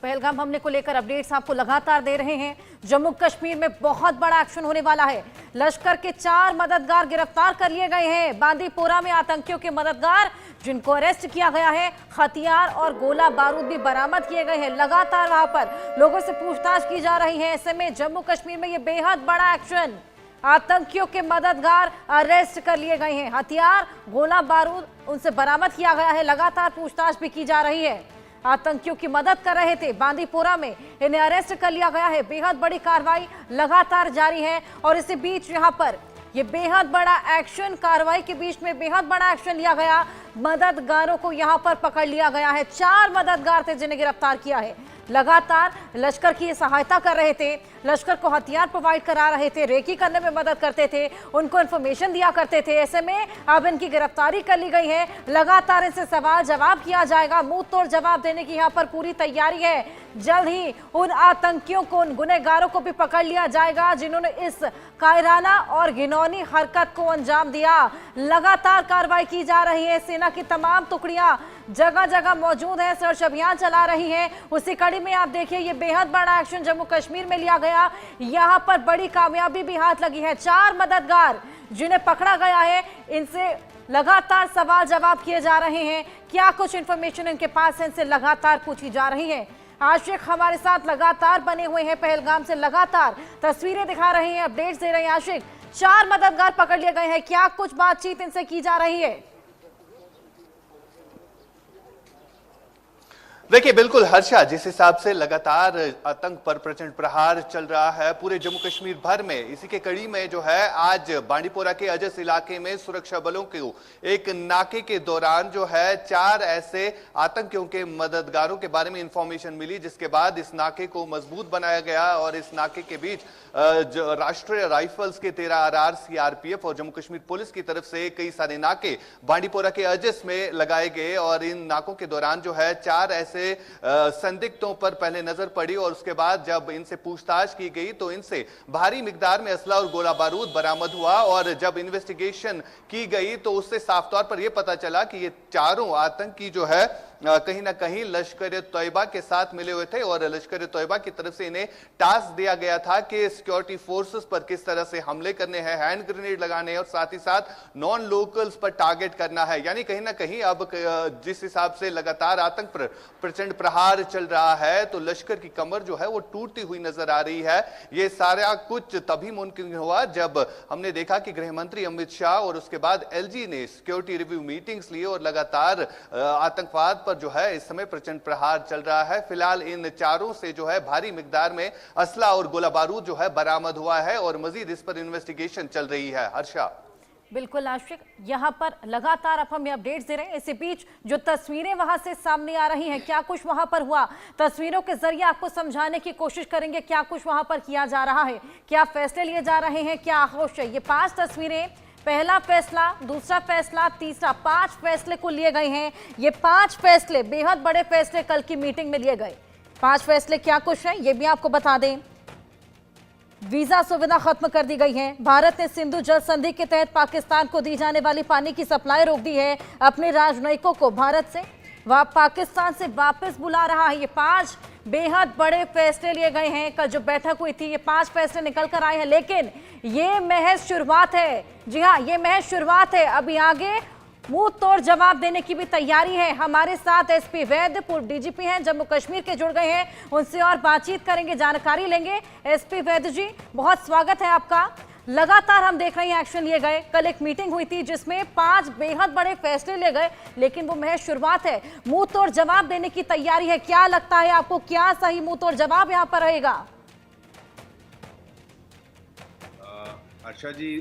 पहलगाम हमले को लेकर अपडेट्स आपको लगातार दे रहे हैं। जम्मू कश्मीर में बहुत बड़ा एक्शन होने वाला है। लश्कर के 4 मददगार गिरफ्तार कर लिए गए हैं। बांदीपोरा में आतंकियों के मददगार जिनको अरेस्ट किया गया है, हथियार और गोला बारूद भी बरामद किए गए हैं। लगातार वहां पर लोगों से पूछताछ की जा रही है। ऐसे में जम्मू कश्मीर में ये बेहद बड़ा एक्शन, आतंकियों के मददगार अरेस्ट कर लिए गए हैं। हथियार, गोला बारूद उनसे बरामद किया गया है। लगातार पूछताछ भी की जा रही है। आतंकियों की मदद कर रहे थे बांदीपोरा में, इन्हें अरेस्ट कर लिया गया है। बेहद बड़ी कार्रवाई लगातार जारी है और इसी बीच यहां पर ये बेहद बड़ा एक्शन, कार्रवाई के बीच में बेहद बड़ा एक्शन लिया गया। मददगारों को यहां पर पकड़ लिया गया है। 4 मददगार थे जिन्हें गिरफ्तार किया है। लगातार लश्कर की सहायता कर रहे थे, लश्कर को हथियार प्रोवाइड करा रहे थे, रेकी करने में मदद करते थे, उनको इन्फॉर्मेशन दिया करते थे। ऐसे में अब इनकी गिरफ्तारी कर ली गई है। लगातार इनसे सवाल जवाब किया जाएगा। मुंह तोड़ जवाब देने की यहाँ पर पूरी तैयारी है। जल्द ही उन आतंकियों को, उन गुनहगारों को भी पकड़ लिया जाएगा जिन्होंने इस कायराना और घिनौनी हरकत को अंजाम दिया। लगातार कार्रवाई की जा रही है। सेना की तमाम टुकड़ियां जगह जगह मौजूद है, सर्च अभियान चला रही हैं। उसी कड़ी में आप देखिए ये बेहद बड़ा एक्शन जम्मू कश्मीर में लिया गया। यहां पर बड़ी कामयाबी भी हाथ लगी है। 4 मददगार जिन्हें पकड़ा गया है, इनसे लगातार सवाल जवाब किए जा रहे हैं। क्या कुछ इंफॉर्मेशन इनके पास है, इनसे लगातार पूछी जा रही है। आशिक हमारे साथ लगातार बने हुए हैं, पहलगाम से लगातार तस्वीरें दिखा रहे हैं, अपडेट्स दे रहे हैं। आशिक, 4 मददगार पकड़ लिए गए हैं, क्या कुछ बातचीत इनसे की जा रही है? देखिए, बिल्कुल हर्षा, जिस हिसाब से लगातार आतंक पर प्रचंड प्रहार चल रहा है पूरे जम्मू कश्मीर भर में, इसी के कड़ी में जो है आज बांदीपोरा के अजस इलाके में सुरक्षा बलों को एक नाके के दौरान जो है 4 ऐसे आतंकियों के मददगारों के बारे में इंफॉर्मेशन मिली, जिसके बाद इस नाके को मजबूत बनाया गया और इस नाके के बीच राष्ट्रीय राइफल्स के 13 RR, CRPF और जम्मू कश्मीर पुलिस की तरफ से कई सारे नाके बांदीपोरा के अजस में लगाए गए। और इन नाकों के दौरान जो है 4 ऐसे संदिग्धों पर पहले नजर पड़ी और उसके बाद जब इनसे पूछताछ की गई तो इनसे भारी मिकदार में असला और गोला बारूद बरामद हुआ। और जब इन्वेस्टिगेशन की गई तो उससे साफ तौर पर यह पता चला कि ये चारों आतंकी जो है कहीं ना कहीं लश्कर तोयबा के साथ मिले हुए थे और लश्कर तोयबा की तरफ से इन्हें टास्क दिया गया था कि सिक्योरिटी फोर्सेस पर किस तरह से हमले करने हैं, हैंड ग्रेनेड लगाने हैं और साथ ही साथ नॉन लोकल्स पर टारगेट करना है। यानी कहीं ना कहीं अब जिस हिसाब से लगातार आतंक पर प्रचंड प्रहार चल रहा है तो लश्कर की कमर जो है वो टूटती हुई नजर आ रही है। ये सारा कुछ तभी मुमकिन हुआ जब हमने देखा कि गृह मंत्री अमित शाह और उसके बाद LG ने सिक्योरिटी रिव्यू मीटिंग्स लिए और लगातार आतंकवाद पर जो है इस समय प्रचंड प्रहार चल रहा है। फिलहाल इन चारों से जो है भारी मिकदार में असला और गोला बारूद जो है बरामद हुआ है और मजीद इस पर इन्वेस्टिगेशन चल रही है। हर्षा, बिल्कुल आशिक, यहाँ पर लगातार अब हमें अपडेट्स दे रहे हैं। इसी बीच जो तस्वीरें वहां से सामने आ रही हैं, क्या कुछ वहां पर हुआ, तस्वीरों के जरिए आपको समझाने की कोशिश करेंगे क्या कुछ वहां पर किया जा रहा है, क्या फैसले लिए जा रहे हैं, क्या आक्रोश है। ये 5 तस्वीरें, पहला फैसला, दूसरा फैसला, तीसरा, 5 फैसले को लिए गए हैं। ये 5 फैसले बेहद बड़े फैसले कल की मीटिंग में लिए गए। 5 फैसले क्या कुछ है ये भी आपको बता दें। वीजा सुविधा खत्म कर दी गई है। भारत ने सिंधु जल संधि के तहत पाकिस्तान को दी जाने वाली पानी की सप्लाई रोक दी है। अपने राजनयिकों को भारत से पाकिस्तान से वापस बुला रहा है। ये 5 बेहद बड़े फैसले लिए गए हैं। कल जो बैठक हुई थी ये 5 फैसले निकल कर आए हैं, लेकिन ये महज शुरुआत है। जी हाँ, ये महज शुरुआत है। अभी आगे मुंह तोड़ जवाब देने की भी तैयारी है। हमारे साथ SP वैद्य, पूर्व DGP हैं, जम्मू कश्मीर के, जुड़ गए हैं। उनसे और बातचीत करेंगे, जानकारी लेंगे। SP वैद्य जी, बहुत स्वागत है आपका। लगातार हम देख रहे हैं एक्शन लिए गए। कल एक मीटिंग हुई थी जिसमें 5 बेहद बड़े फैसले लिए गए, लेकिन वो महज शुरुआत है। मुंह तोड़ जवाब देने की तैयारी है। क्या लगता है आपको, क्या सही मुंह तोड़ जवाब यहाँ पर रहेगा? आशा जी,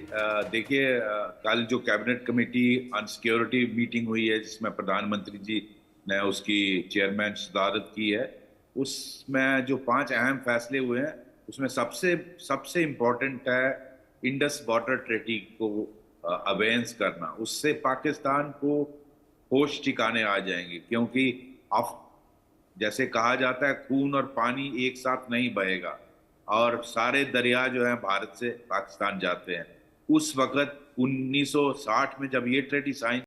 देखिए, कल जो cabinet committee on security meeting हुई है जिसमें प्रधानमंत्री जी ने उसकी चेयरमैन सदारत की है, उसमें जो 5 अहम फैसले हुए हैं उसमें सबसे इम्पोर्टेंट है इंडस वाटर ट्रेटी को अबेंस करना। उससे पाकिस्तान को होश ठिकाने आ जाएंगे, क्योंकि अब जैसे कहा जाता है खून और पानी एक साथ नहीं बहेगा और सारे दरिया जो हैं भारत से पाकिस्तान जाते हैं। उस वक्त 1960 में जब ये ट्रेटी साइन